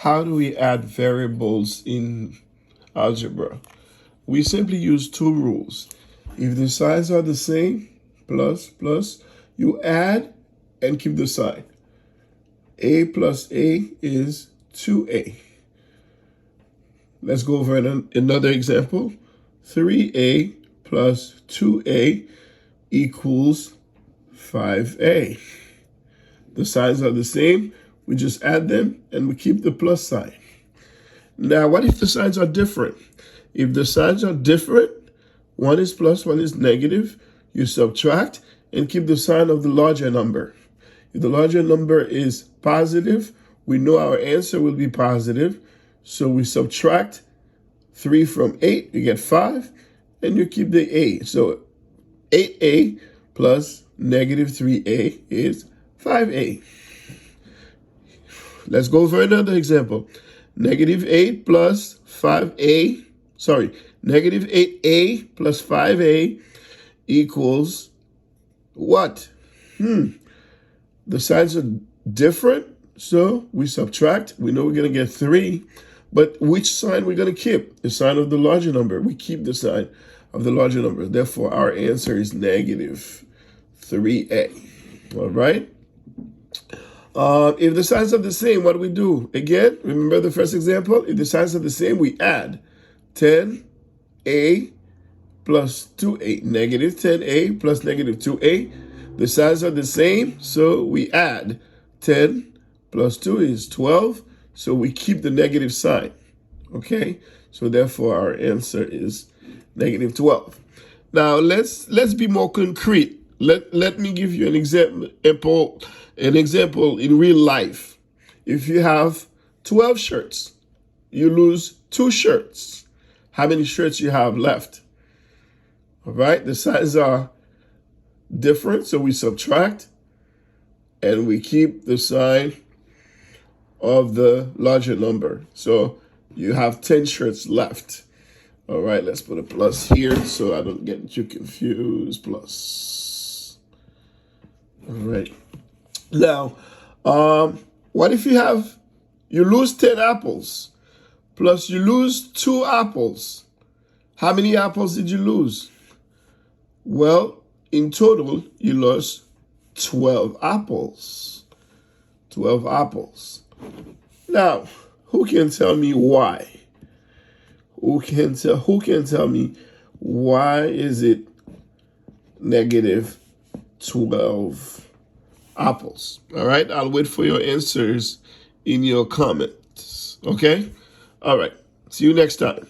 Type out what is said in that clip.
How do we add variables in algebra? We simply use two rules. If the signs are the same, plus, plus, you add and keep the sign. A plus A is 2A. Let's go over another example. 3A plus 2A equals 5A. The signs are the same. We just add them and we keep the plus sign. Now, what if the signs are different? If the signs are different, one is plus, one is negative, you subtract and keep the sign of the larger number. If the larger number is positive, we know our answer will be positive. So we subtract 3 from 8, you get 5, and you keep the A. So 8A plus negative 3A is 5A. Let's go over another example. Negative 8 plus 5A, negative 8A plus 5A equals what? The signs are different, so we subtract. We know we're going to get 3, but which sign we're going to keep? The sign of the larger number. We keep the sign of the larger number. Therefore, our answer is negative 3A. All right? If the signs are the same, what do we do? Again, remember the first example? If the signs are the same, we add 10A plus 2A. Negative 10A plus negative 2A. The signs are the same, so we add 10 plus 2 is 12, so we keep the negative sign. Okay? So therefore, our answer is negative 12. Now, let's be more concrete. Let me give you an example in real life. If you have 12 shirts, you lose 2 shirts. How many shirts you have left? All right, the signs are different, so we subtract and we keep the sign of the larger number. So you have 10 shirts left. All right, let's put a plus here so I don't get you confused. Plus. All right. Now, what if you lose 10 apples plus you lose 2 apples? How many apples did you lose? Well, in total, you lost 12 apples. 12 apples. Now, who can tell me why? Who can tell me why is it negative 12 apples? All right, I'll wait for your answers in your comments. Okay? All right. See you next time.